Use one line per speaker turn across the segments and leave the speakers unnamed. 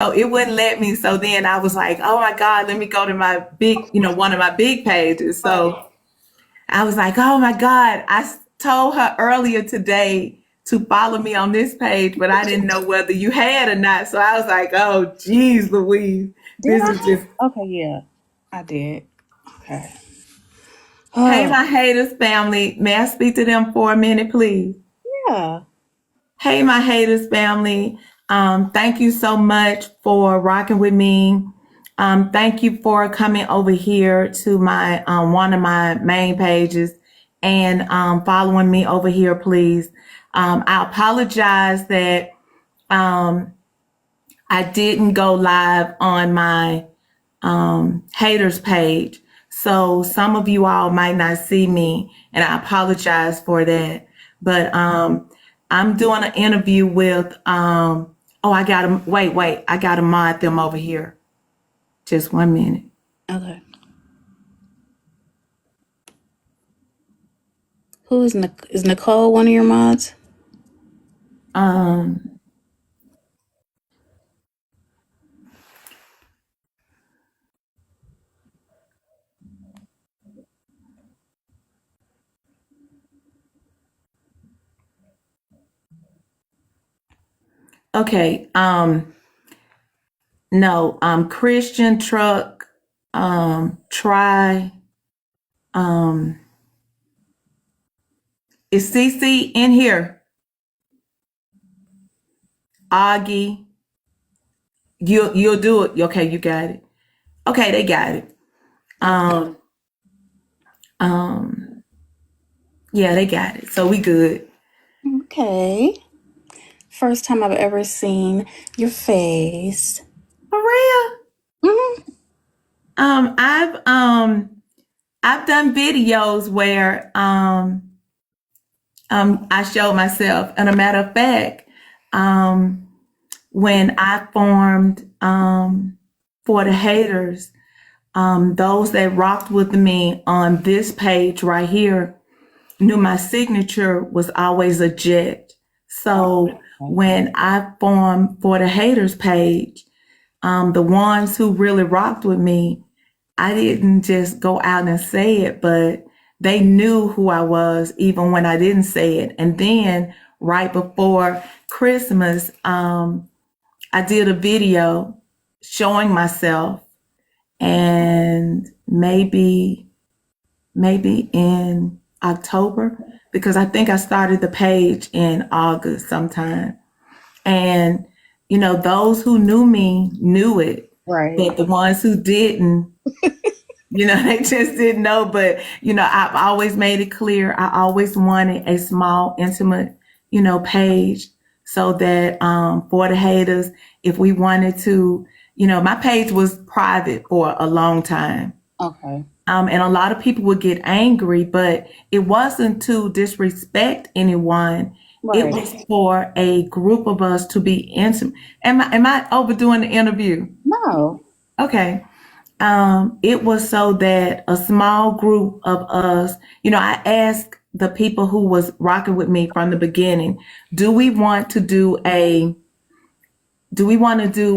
Oh, it wouldn't let me. So then I was like, oh my God, let me go to my big, one of my big pages.
Right.
So I was like, oh my God, told her earlier today to follow me on this page, but I didn't know whether you had or not. So I was like, oh, geez, Louise,
Did
this
I?
is just,
Okay, yeah, I did. Okay.
hey,
Oh,
my haters family. May I speak to them for a minute, please?
yeah.
Hey, my haters family. Thank you so much for rocking with me. Thank you for coming over here to my one of my main pages and following me over here, please. I apologize that um, I didn't go live on my haters page. So some of you all might not see me, and I apologize for that. But I'm doing an interview with, oh, I got to, wait, I got to mod them over here. Just 1 minute.
Okay. Who is is Nicole one of your mods?
Um, okay. No, Christian Truck, Try, um, is CC in here? Augie, you'll do it. Okay, you got it. Okay, they got it. Um, um, yeah, they got it. So we good.
Okay. First time I've ever seen your face.
For real?
Hmm.
Um, I've um I've done videos where I showed myself. And a matter of fact, um when I formed for the haters, those that rocked with me on this page right here knew my signature was always a jet. So when I formed for the haters page, the ones who really rocked with me, I didn't just go out and say it, but they knew who I was even when I didn't say it. And then right before Christmas, I did a video showing myself, and maybe in October, because I think I started the page in August sometime. And, those who knew me knew it,
Right.
but the ones who didn't, they just didn't know. But, I've always made it clear. I always wanted a small, intimate, page so that for the haters, if we wanted to, my page was private for a long time.
Okay.
And a lot of people would get angry, but it wasn't to disrespect anyone. It
Right.
was for a group of us to be intimate. Am I overdoing the interview?
No.
Okay. It was so that a small group of us, I asked the people who was rocking with me from the beginning, do we want to do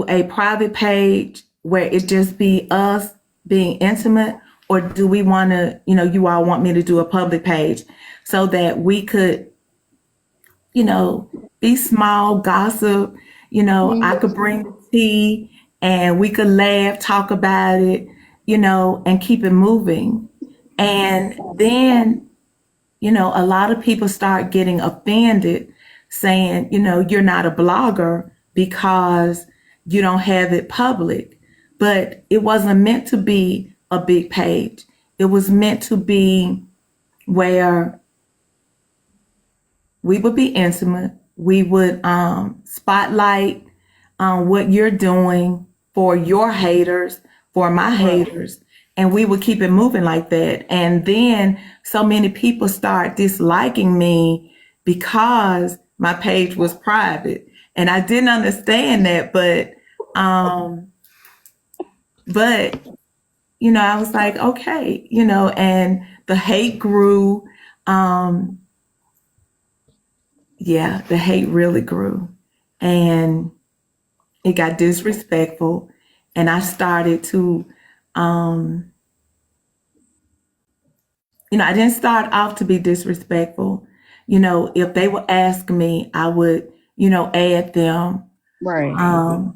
a private page where it just be us being intimate, or do we want to, you all want me to do a public page so that we could, you know, be small, gossip, I could bring the tea and we could laugh, talk about it, and keep it moving. And then, a lot of people start getting offended saying, you're not a blogger because you don't have it public. But it wasn't meant to be a big page. It was meant to be where we would be intimate. We would spotlight what you're doing for your haters, for my
Right.
haters, and we would keep it moving like that. And then so many people start disliking me because my page was private, and I didn't understand that. Um, but I was like, okay, and the hate grew. Um, yeah, the hate really grew. And it got disrespectful, and I started to, um, I didn't start off to be disrespectful. If they would ask me, I would, add them.
Right.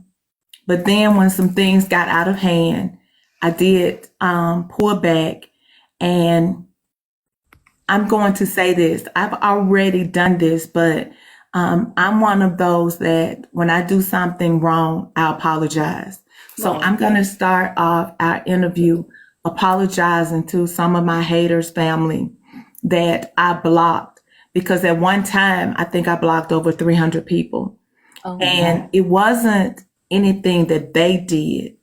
But then when some things got out of hand, I did pull back. And I'm going to say this, I've already done this, but I'm one of those that when I do something wrong, I apologize. So
Right.
I'm going to start off our interview apologizing to some of my haters' family that I blocked, because at one time, I think I blocked over 300 people.
Oh wow.
And it wasn't anything that they did.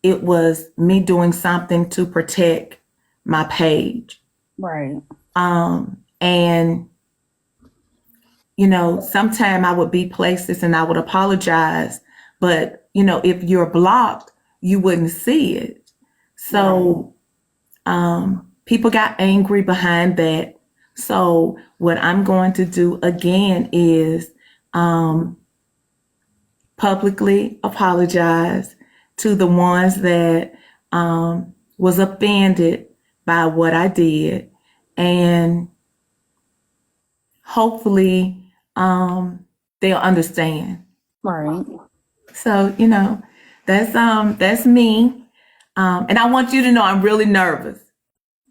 It was me doing something to protect my page.
Right.
And sometime I would be places and I would apologize, but if you're blocked, you wouldn't see it. So people got angry behind that. So what I'm going to do again is publicly apologize to the ones that was offended by what I did, and hopefully they'll understand.
Right.
So that's me, and I want you to know I'm really nervous.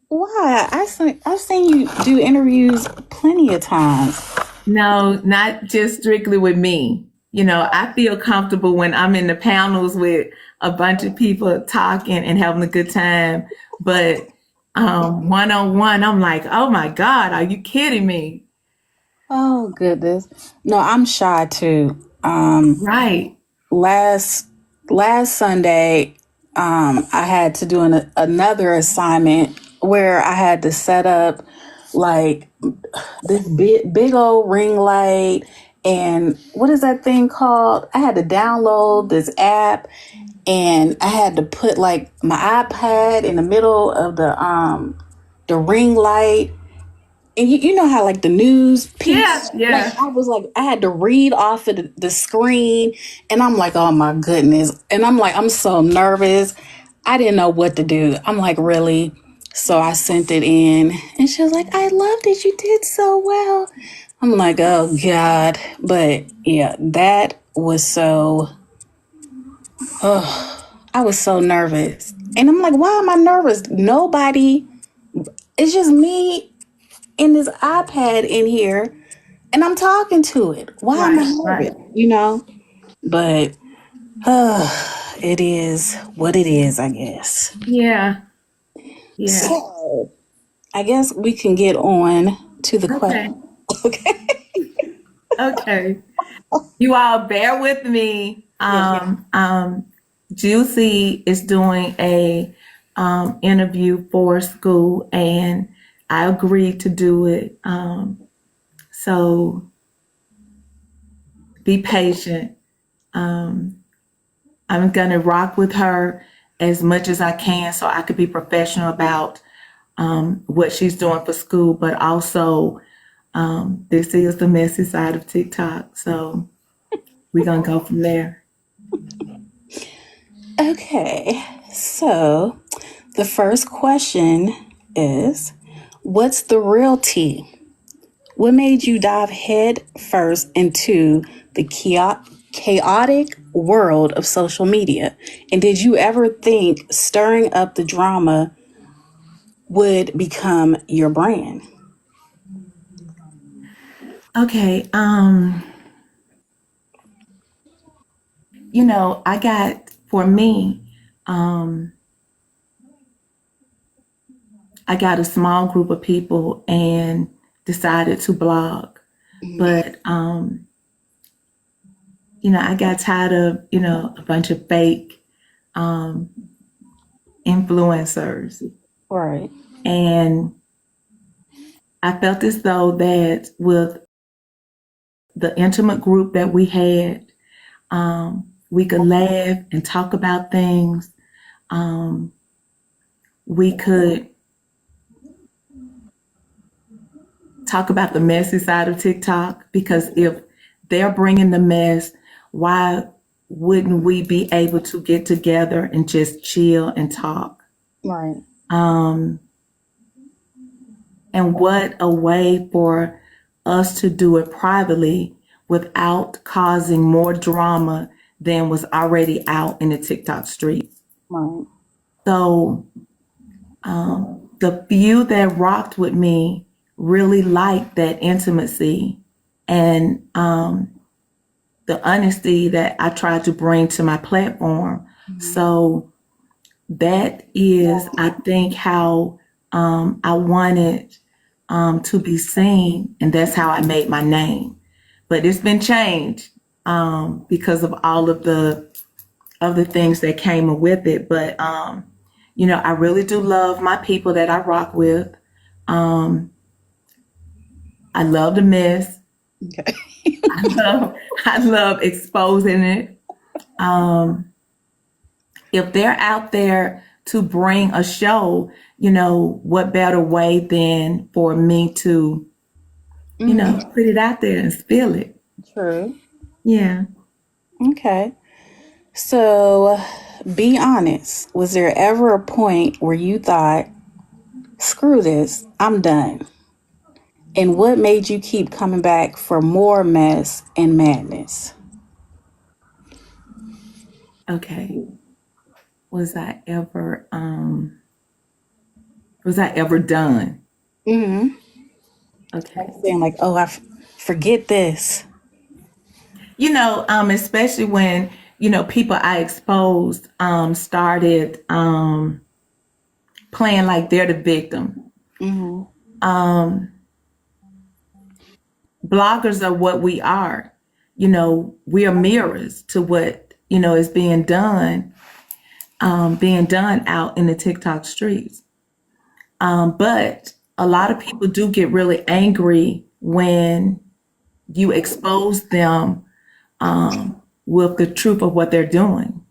Why? I've seen you do interviews plenty of times.
No, not just strictly with me. I feel comfortable when I'm in the panels with a bunch of people talking and having a good time. But one on one, I'm like, oh my God, are you kidding me?
Oh goodness. No, I'm shy too.
Right.
Last last Sunday, I had to do another assignment where I had to set up like this big old ring light, and what is that thing called? I had to download this app, and I had to put like my iPad in the middle of the ring light. And you know how like the news
Yeah,
piece, like
yeah.
I was like I had to read off of the screen, and I'm like, oh my goodness, and I'm like, I'm so nervous. I didn't know what to do. I'm like, really? So I sent it in, and she was like, I loved it. You did so well. I'm like, oh God. But yeah, that was so, I was so nervous. And I'm like, why am I nervous? Nobody, it's just me and this iPad in here, and I'm talking to it. Why am I
Right, right.
nervous? You know? But it is what it is, I guess.
Yeah, yeah.
So I guess we can get on to the
Okay,
question. Okay.
okay. You all bear with me.
Yes, ma'am.
Juicy is doing a interview for school, and I agreed to do it. So be patient. I'm gonna rock with her as much as I can, so I could be professional about what she's doing for school, but also this is the messy side of TikTok. So we're gonna go from there.
Okay. So the first question is, what's the real tea? What made you dive head first into the chaotic world of social media? And did you ever think stirring up the drama would become your brand?
Okay. I got for me, um, I got a small group of people and decided to blog. But I got tired of, a bunch of fake influencers.
Right.
And I felt as though that with the intimate group that we had, we could laugh and talk about things. We could talk about the messy side of TikTok, because if they're bringing the mess, why wouldn't we be able to get together and just chill and talk?
Right.
Um, and what a way for us to do it privately without causing more drama than was already out in the TikTok streets.
Right.
So the few that rocked with me really liked that intimacy and the honesty that I tried to bring to my platform.
Mhm.
So that is, I think, how I wanted to be seen, and that's how I made my name. But it's been changed because of all of the other things that came with it. But I really do love my people that I rock with. Um, I love the mess.
Okay.
I love I love exposing it. Um, if they're out there to bring a show, what better way than for me to,
Mhm.
put it out there and spill it.
True.
Yeah.
Okay. So, be honest. Was there ever a point where you thought, screw this, I'm done? And what made you keep coming back for more mess and madness?
Okay. Was I ever was I ever done?
Mm-hmm. Like
Okay.
saying, like, oh, forget this.
Especially when, people I exposed started playing like they're the victim.
Mm-hmm.
Um Bloggers are what we are. We are mirrors to what, is being done out in the TikTok streets. But a lot of people do get really angry when you expose them with the truth of what they're doing.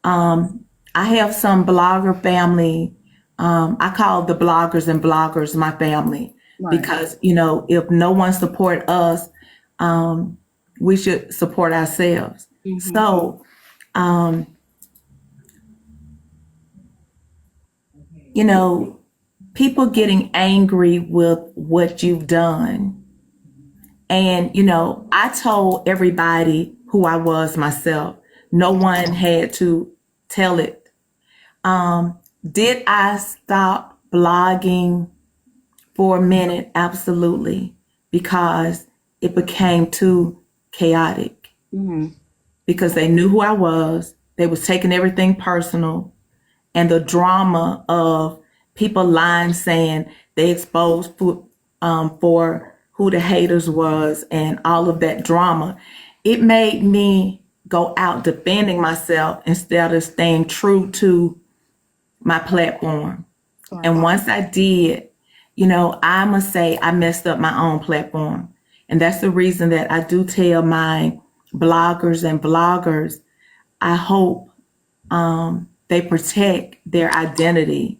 I have some blogger family. I call the bloggers and bloggers my family
Right.
because, if no one support us, we should support ourselves.
Mm-hmm.
So, um, you know, people getting angry with what you've done. And, I told everybody who I was myself. No one had to tell it. Did I stop blogging for a minute? Absolutely. Because it became too chaotic.
Mm-hmm.
Because they knew who I was. They was taking everything personal. And the drama of people lying, saying they exposed for who the haters was and all of that drama, it made me go out defending myself instead of staying true to my platform.
Right.
And once I did, I must say I messed up my own platform. And that's the reason that I do tell my bloggers and bloggers, I hope they protect their identity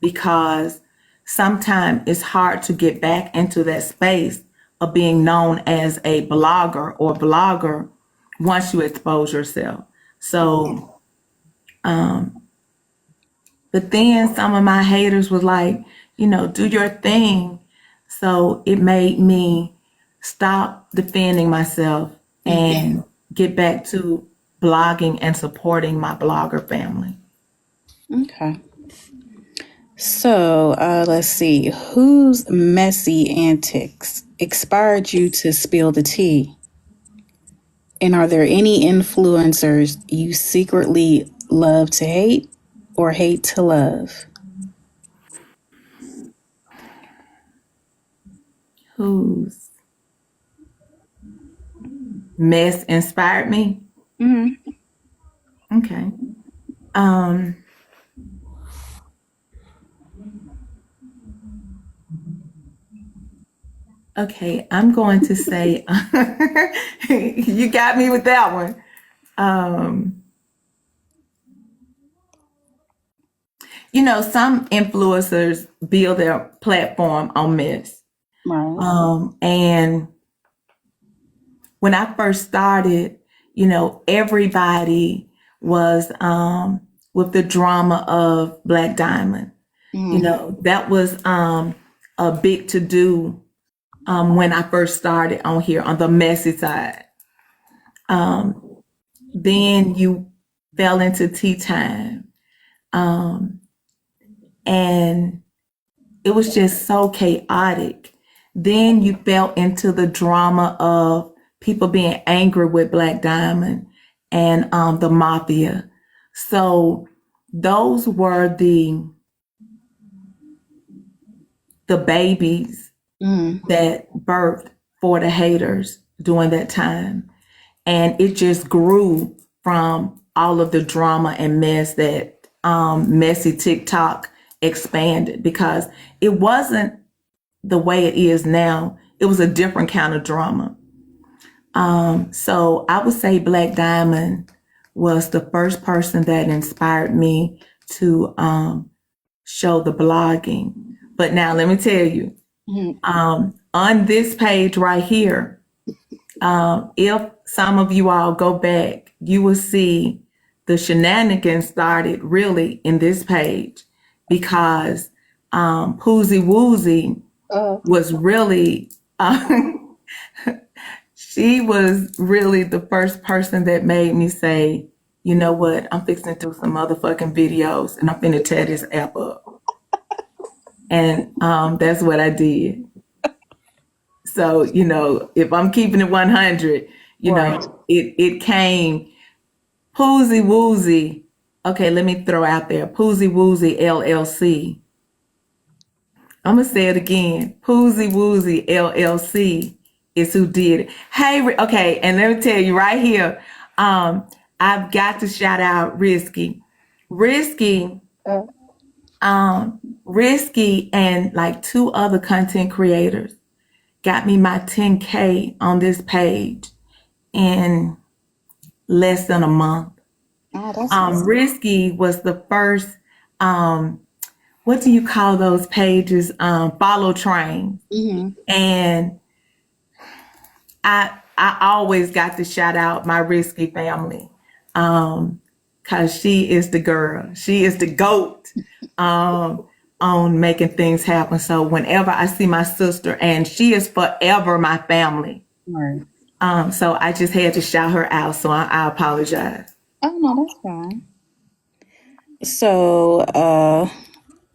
because sometimes it's hard to get back into that space of being known as a blogger or blogger once you expose yourself. So, but then some of my haters was like, do your thing. So it made me stop defending myself
Mm-hmm.
and get back to blogging and supporting my blogger family.
Okay. So, let's see. Whose messy antics inspired you to spill the tea? And are there any influencers you secretly love to hate or hate to love?
Whose mess inspired me?
Mm-hmm.
Okay. Um, okay, I'm going to say you got me with that one. Um, some influencers build their platform on mess.
Right.
And when I first started, everybody was with the drama of Black Diamond. That was a big to do when I first started on here on the messy side. Then you fell into tea time. And it was just so chaotic. Then you fell into the drama of people being angry with Black Diamond and the mafia. So those were the babies that birthed for the haters during that time. And it just grew from all of the drama and mess that messy TikTok expanded, because it wasn't the way it is now. It was a different kind of drama. So I would say Black Diamond was the first person that inspired me to show the blogging. But now let me tell you, on this page right here, if some of you all go back, you will see the shenanigans started really in this page, because Poozy Woozy was really, she was really the first person that made me say, you know what, I'm fixing to do some motherfucking videos and I'm finna tear this app up. And that's what I did. So, if I'm keeping it 100, it came Poozy Woozy. Okay, let me throw out there Poozy Woozy LLC. I'm going to say it again. Poozy Woozy LLC is who did it. Hey, okay, and let me tell you right here, I've got to shout out Risky. Risky and like two other content creators got me my 10K on this page in less than a month.
Oh, that's
Risky was the first, what do you call those pages? Follow train. And I always got to shout out my Risky family, because she is the girl. She is the GOAT on making things happen. So whenever I see my sister, and she is forever my family.
right.
So I just had to shout her out. So I apologize.
Oh no, that's fine. So,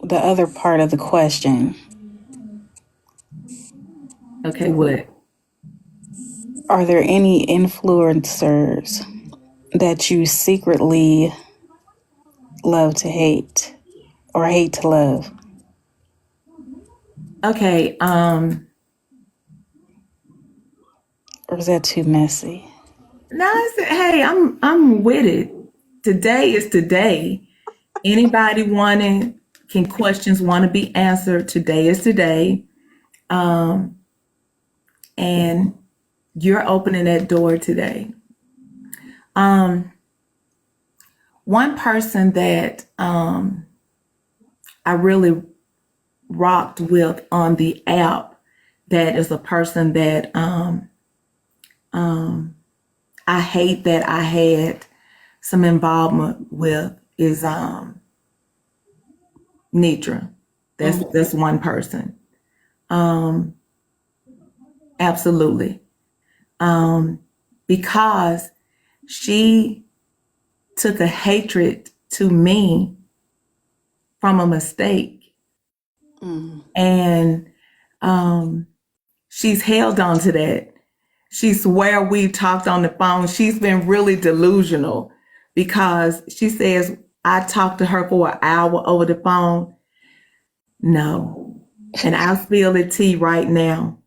the other part of the question:
Okay, what?
are there any influencers that you secretly love to hate or hate to love?
Okay,
Or is that too messy?
no, I said, hey, I'm with it. Today is today. Anybody questions want to be answered? Today is today. And you're opening that door today. One person that I really rocked with on the app, that is a person that I hate that I had some involvement with, is Nitra. That's one person. Absolutely. Because she took a hatred to me from a mistake. And she's held on to that. She swear we talked on the phone. She's been really delusional, because she says I talked to her for an hour over the phone. No. And I'll spill the tea right now.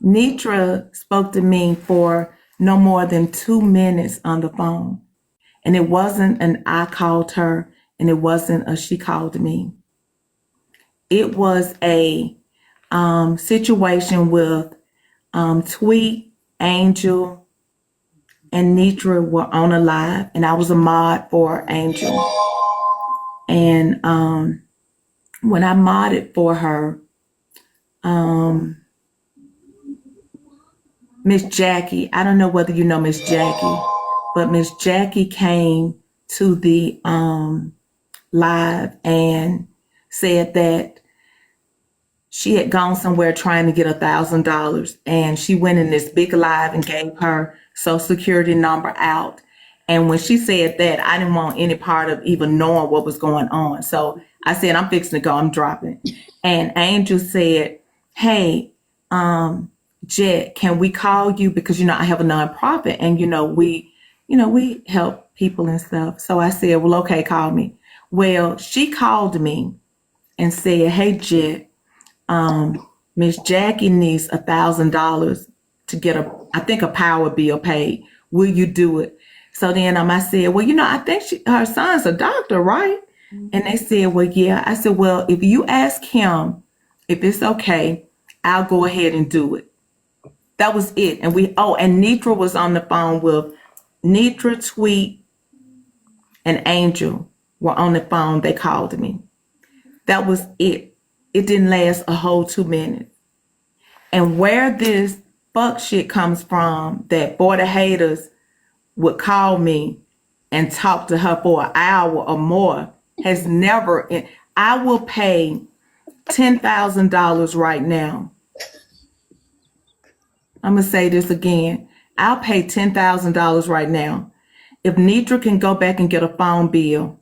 Nitra spoke to me for no more than 2 minutes on the phone. And it wasn't an I called her, and it wasn't a she called me. It was a situation with Tweet, Angel, and Nitra were on a live, and I was a mod for Angel. And when I modded for her, Miss Jackie. I don't know whether you know Miss Jackie, but Miss Jackie came to the live and said that she had gone somewhere trying to get $1,000, and she went in this big live and gave her social security number out. And when she said that, I didn't want any part of even knowing what was going on. So I said, I'm fixing to go, I'm dropping. And Angel said, hey, Jet, can we call you? Because, I have a nonprofit and, we help people and stuff. So I said, well, okay, call me. Well, she called me and said, hey, Jet, Miss Jackie needs $1,000 to get I think a power bill paid. Will you do it? So then I said, well, I think her son's a doctor, right? And they said, well, yeah. I said, well, if you ask him if it's okay, I'll go ahead and do it. That was it. And and Nitra was on the phone with Nitra, Tweet, and Angel were on the phone. They called me. That was it. It didn't last a whole 2 minutes. And where this fuck shit comes from, that Boy the Haters would call me and talk to her for an hour or more, has never. I will pay $10,000 right now. I'm going to say this again. I'll pay $10,000 right now if Nitra can go back and get a phone bill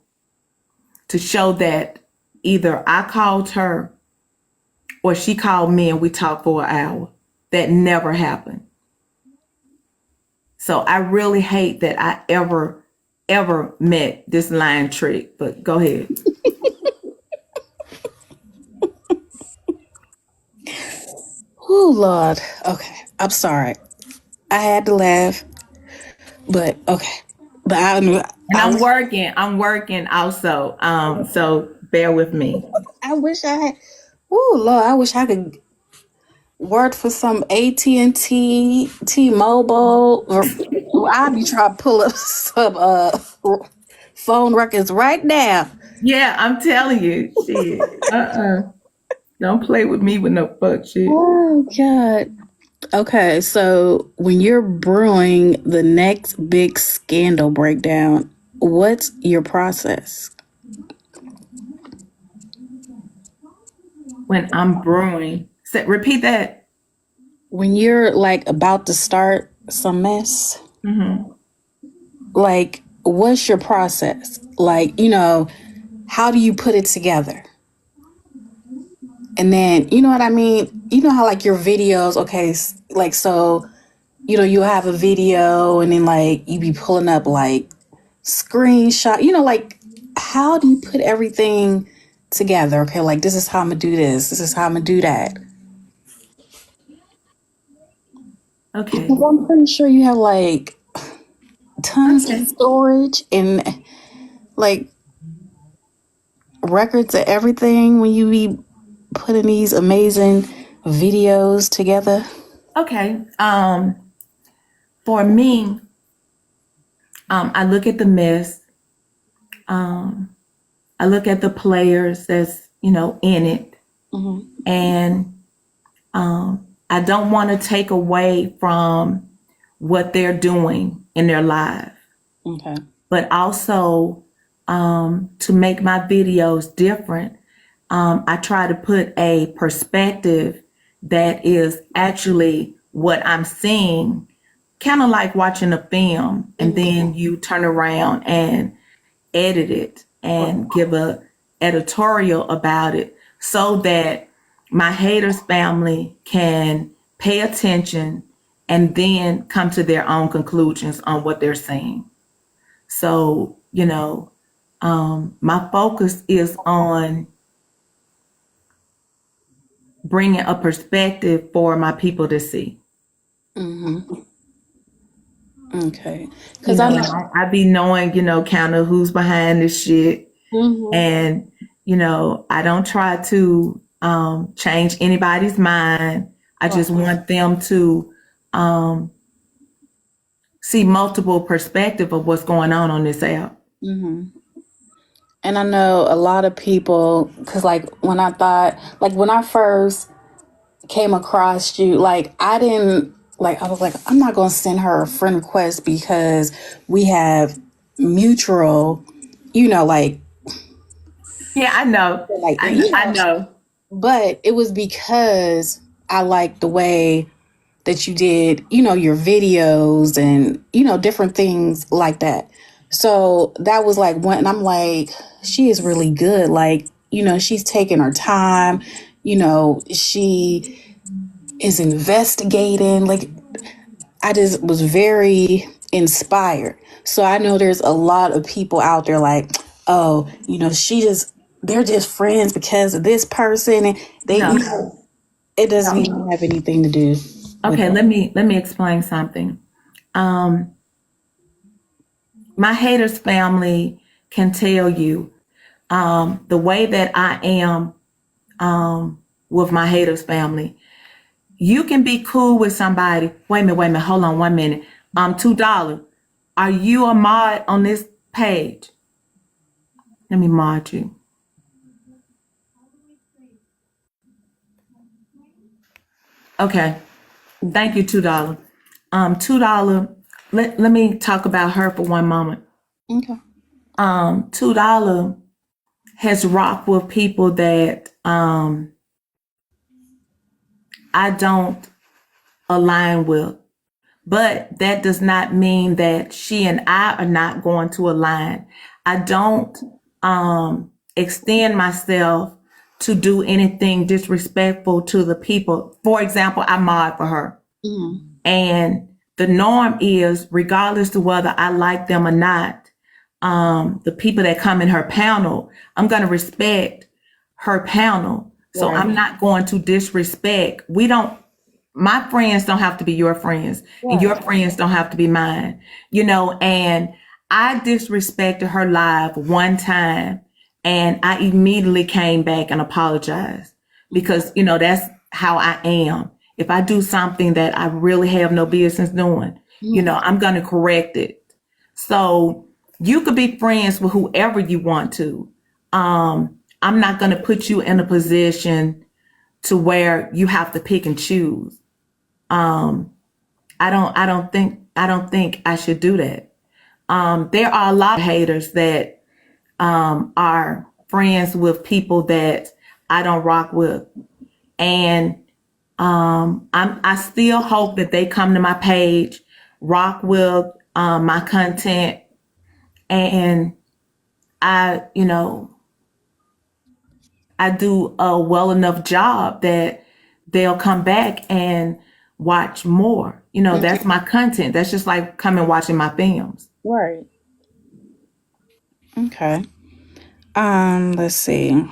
to show that either I called her or she called me and we talked for an hour. That never happened. So I really hate that I ever met this lying trick, but go ahead.
Oh, Lord. Okay. I'm sorry. I had to laugh, but okay. But
And I'm working also. So bear with me.
I wish I had. Oh, Lord. I wish I could work for some AT&T, T-Mobile, or I'll be trying to pull up some phone records right now.
Yeah, I'm telling you. Shit. Don't play with me with no fuck shit.
Oh, God. Okay, so when you're brewing the next big scandal breakdown, what's your process?
When I'm brewing. Repeat that.
When you're like about to start some mess, like what's your process? Like, how do you put it together? And then, you know what I mean? You know how like your videos, okay, like so, you'll have a video and then like you be pulling up like screenshot, like how do you put everything together? Okay, like this is how I'm gonna do this. This is how I'm gonna do that.
Okay.
Because I'm pretty sure you have like tons of
Okay.
storage and like records of everything when you be putting these amazing videos together.
Okay. For me, I look at the mess. I look at the players that's, in it. And I don't want to take away from what they're doing in their life,
Okay.
but also to make my videos different. I try to put a perspective that is actually what I'm seeing, kind of like watching a film, and then you turn around and edit it and give a editorial about it so that my haters family can pay attention and then come to their own conclusions on what they're seeing. So, my focus is on bringing a perspective for my people to see.
Okay. Because I
And
know.
I be knowing, kind of who's behind this shit. And, I don't try to change anybody's mind. I just want them to see multiple perspective of what's going on this app.
And I know a lot of people, because like when I first came across you, like I didn't like, I was like, I'm not going to send her a friend request because we have mutual, like,
Yeah, I know.
like,
I know.
but it was because I liked the way that you did, your videos and, different things like that. So that was like when I'm like, she is really good. Like, she's taking her time, she is investigating. Like, I just was very inspired. So I know there's a lot of people out there like, oh, they're just friends because of this person. And they,
No,
it doesn't
no.
even have anything to do with
Okay,
that.
let me explain something. Um, my haters family can tell you the way that I am with my haters family. You can be cool with somebody. Wait a minute, hold on 1 minute. $2. Are you a mod on this page? Let me mod you. Okay. Thank you, $2. $2. Let me talk about her for one moment.
Okay.
$2 has rocked with people that I don't align with. But that does not mean that she and I are not going to align. I don't extend myself to do anything disrespectful to the people. For example, I mod for her.
Mm-hmm.
And the norm is, regardless of whether I like them or not, the people that come in her panel, I'm going to respect her panel. So
Right.
I'm not going to disrespect. My friends don't have to be your friends, and your
Right.
friends don't have to be mine, and I disrespected her live one time, and I immediately came back and apologized because, that's how I am. If I do something that I really have no business doing, I'm going to correct it. So you could be friends with whoever you want to. I'm not going to put you in a position to where you have to pick and choose. I don't think I should do that. There are a lot of haters that are friends with people that I don't rock with, and I still hope that they come to my page, rock with my content, and I, I do a well enough job that they'll come back and watch more. That's my content. That's just like coming watching my films.
Right. Okay. Let's see.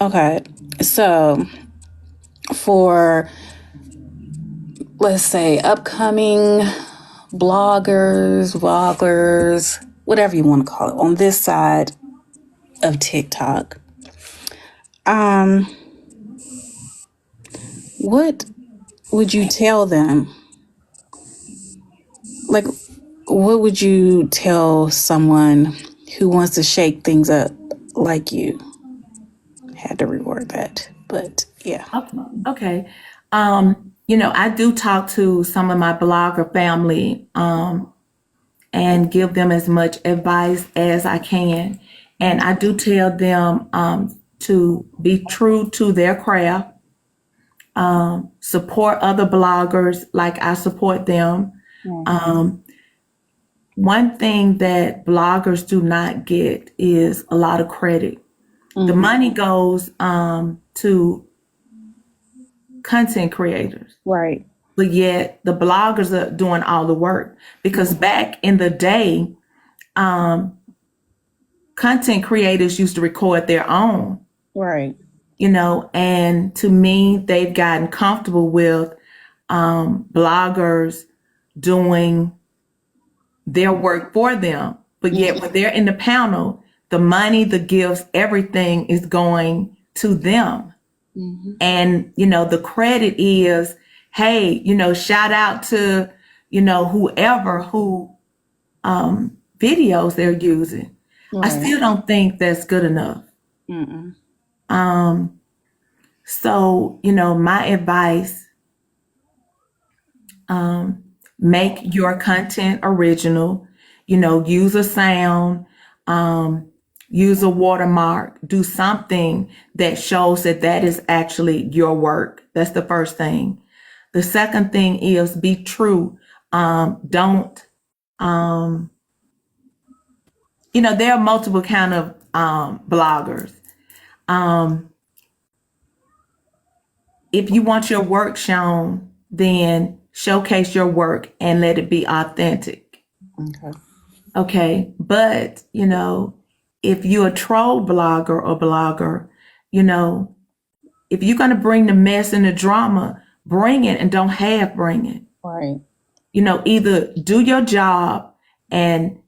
Okay. So for, let's say, upcoming bloggers, vloggers, whatever you want to call it, on this side of TikTok, um, what would you tell them? Like, what would you tell someone who wants to shake things up like you? Had to reword that, but yeah.
Okay. Okay. I do talk to some of my blogger family and give them as much advice as I can. And I do tell them to be true to their craft, support other bloggers like I support them. One thing that bloggers do not get is a lot of credit. The money goes to content creators,
Right.
but yet the bloggers are doing all the work because back in the day, content creators used to record their own,
Right.
and to me, they've gotten comfortable with bloggers doing their work for them. But yet, when they're in the panel, the money, the gifts, everything is going to them. And, the credit is, hey, shout out to, whoever who videos they're using. I
Right.
still don't think that's good enough.
Mm-mm.
So, my advice, make your content original, use a sound, um, use a watermark, do something that shows that that is actually your work. That's the first thing. The second thing is be true. Don't, um, there are multiple kind of bloggers. Um, if you want your work shown, then showcase your work and let it be authentic.
Okay.
Okay. But, if you're a troll blogger or blogger, you know, if you're going to bring the mess and the drama, bring it and don't half bring it.
Right.
Either do your job and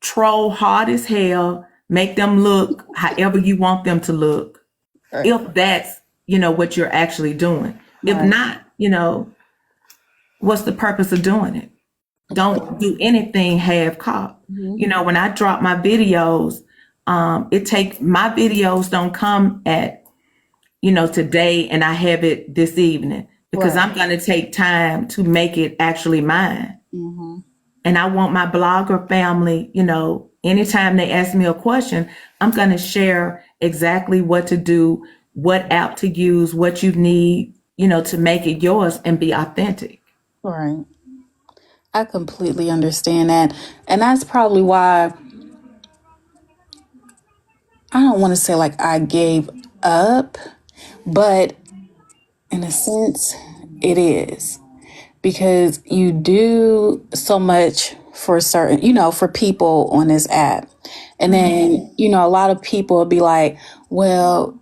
troll hard as hell, make them look however you want them to look.
Right.
If that's, what you're actually doing. If
Right.
not, what's the purpose of doing it? Don't do anything half cocked. When I drop my videos, my videos don't come at, today and I have it this evening because
Right.
I'm going to take time to make it actually mine.
Mm-hmm.
And I want my blogger family, anytime they ask me a question, I'm going to share exactly what to do, what app to use, what you need, to make it yours and be authentic.
Right. I completely understand that. And that's probably why I don't want to say like I gave up, but in a sense, it is because you do so much for certain, for people on this app. And then, a lot of people will be like, well,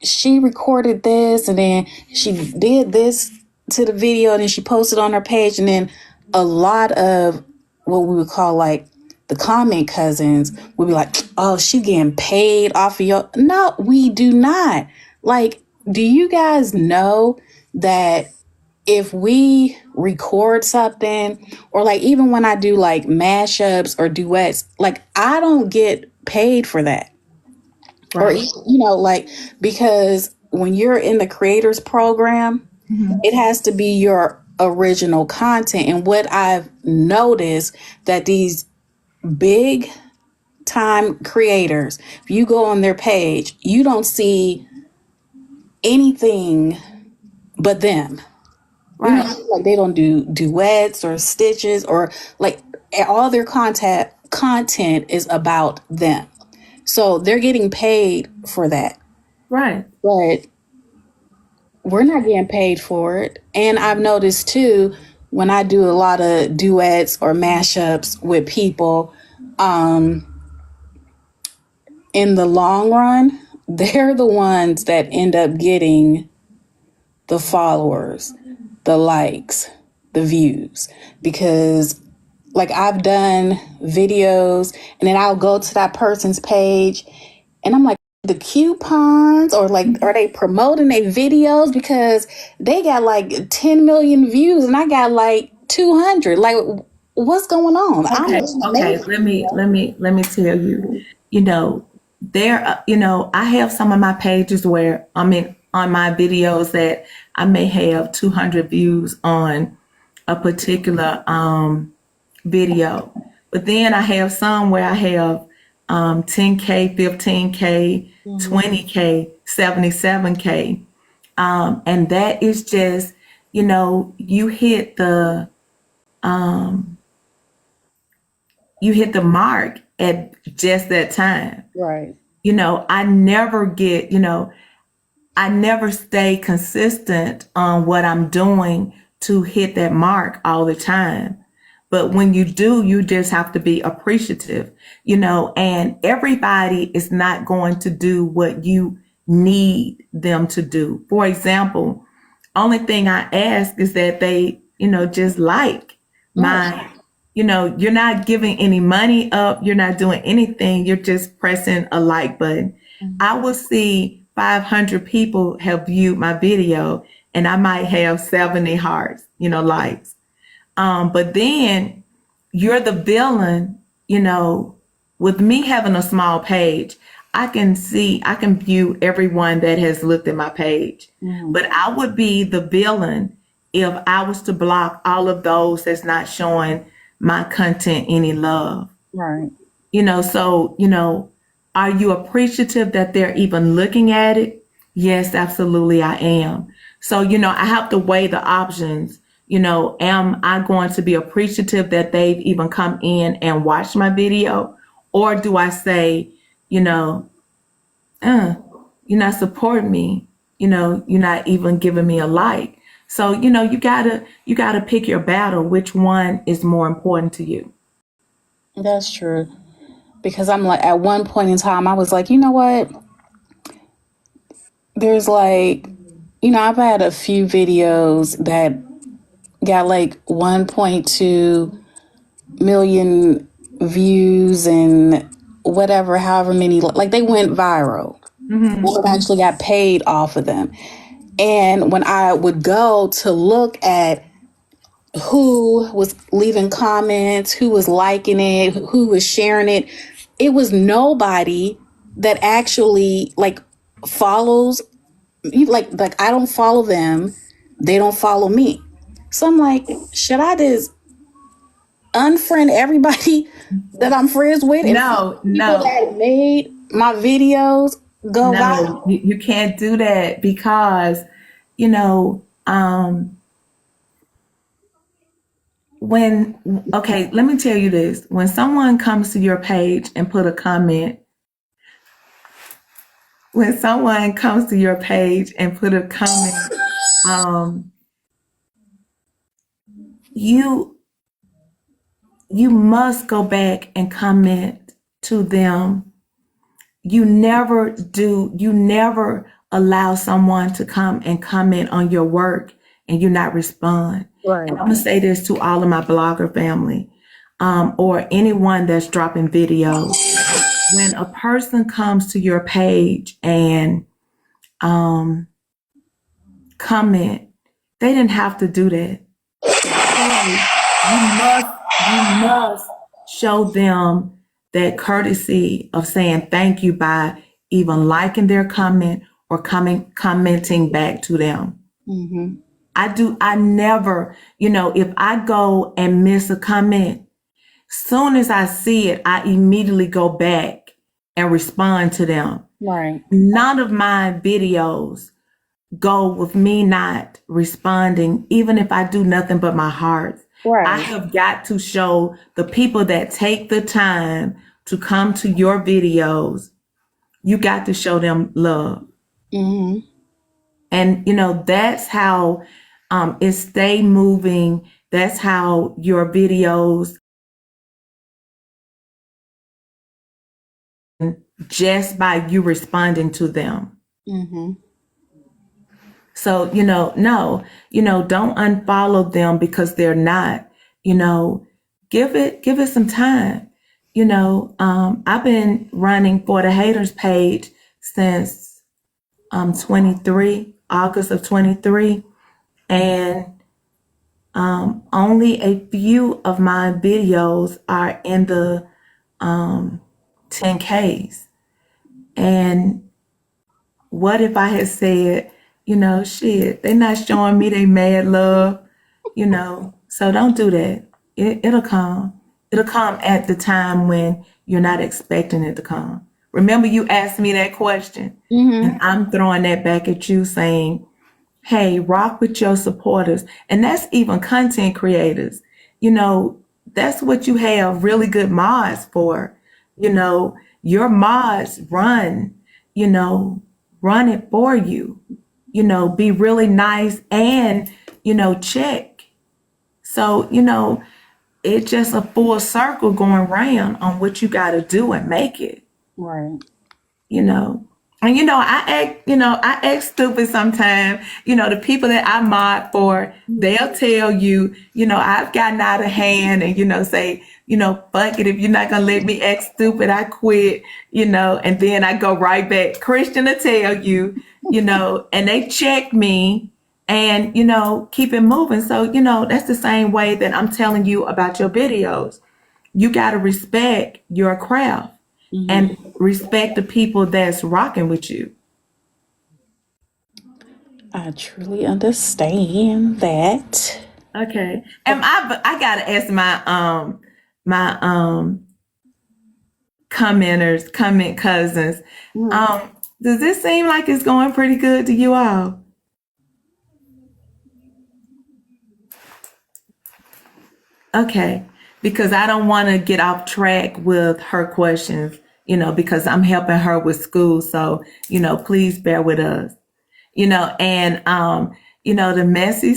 she recorded this and then she did this to the video and then she posted on her page. And then a lot of what we would call like the comment cousins would be like, oh, she getting paid off of your. No, we do not. Like, do you guys know that if we record something or like even when I do like mashups or duets, like I don't get paid for that. Or,
Right.
like, because when you're in the creators program, it has to be your original content. And what I've noticed that these big time creators, if you go on their page, you don't see anything but them.
Right.
Like they don't do duets or stitches or like all their content is about them. So they're getting paid for that.
Right.
But we're not getting paid for it. And I've noticed too, when I do a lot of duets or mashups with people, in the long run, they're the ones that end up getting the followers, the likes, the views. Because like I've done videos and then I'll go to that person's page and I'm like, the coupons or like, are they promoting their videos because they got like 10 million views and I got like 200? Like, what's going on?
Okay. Let me tell you, I have some of my pages where on my videos that I may have 200 views on a particular, video. But then I have some where I have 10K, 15K, 20K, 77K. And that is just, you hit the mark at just that time.
Right.
I never stay consistent on what I'm doing to hit that mark all the time. But when you do, you just have to be appreciative, and everybody is not going to do what you need them to do. For example, only thing I ask is that they, just like my, you're not giving any money up. You're not doing anything. You're just pressing a like button. I will see 500 people have viewed my video and I might have 70 hearts, likes. But then you're the villain, with me having a small page. I can see, I can view everyone that has looked at my page.
Mhm.
But I would be the villain if I was to block all of those that's not showing my content any love.
Right.
So, are you appreciative that they're even looking at it? Yes, absolutely, I am. So, I have to weigh the options. Am I going to be appreciative that they've even come in and watched my video? Or do I say, you know, uh, you're not supporting me. You're not even giving me a like. So, you gotta pick your battle. Which one is more important to you?
That's true. Because I'm like, at one point in time, I was like, you know what? There's like, I've had a few videos that got like 1.2 million views and whatever, however many, like they went viral.
Hmm.
I actually got paid off of them. And when I would go to look at who was leaving comments, who was liking it, who was sharing it, it was nobody that actually like follows you. Like I don't follow them, they don't follow me. So I'm like, should I just unfriend everybody that I'm friends with and
No,
people
no.
that made my videos go
No,
viral?
you can't do that because, you know, um, okay, let me tell you this. When someone comes to your page and put a comment, when someone comes to your page and put a comment, um, you you must go back and comment to them. You never allow someone to come and comment on your work and you not respond. And
Right.
I'm gonna say this to all of my blogger family, or anyone that's dropping videos. When a person comes to your page and um, comment, they didn't have to do that. So you must show them that courtesy of saying thank you by even liking their comment or commenting back to them.
Mm-hmm.
I never, if I go and miss a comment, soon as I see it, I immediately go back and respond to them.
Right.
None of my videos go with me not responding, even if I do nothing but my heart. I
Right.
have got to show the people that take the time to come to your videos, you got to show them love.
Mm-hmm.
And, that's how it stay moving. That's how your videos, just by you responding to them.
Mm-hmm.
So, no, don't unfollow them because they're not, you know, give it some time. I've been running for the haters page since 23, August of 23, and only a few of my videos are in the 10Ks. And what if I had said, shit, they not showing me they mad love, so don't do that. It'll come. It'll come at the time when you're not expecting it to come. Remember, you asked me that question, and
Mm-hmm.
I'm throwing that back at you saying, hey, rock with your supporters. And that's even content creators. You know, that's what you have really good mods for. Your mods you know, run it for you. Be really nice and, check. So, it's just a full circle going round on what you got to do and make it
Right.
you know. And I act stupid sometimes. The people that I mod for, they'll tell you, I've gotten out of hand and say, fuck it, if you're not gonna let me act stupid, I quit, and then I go right back. Christian will tell you, and they check me and keep it moving. So, that's the same way that I'm telling you about your videos. You gotta respect your craft.
Mhm.
and respect the people that's rocking with you.
I truly understand that.
Okay. And I gotta ask my comment cousins.
Mhm.
Um, does this seem like it's going pretty good to you all? Okay. Because I don't want to get off track with her questions, because I'm helping her with school. So, please bear with us. And the messy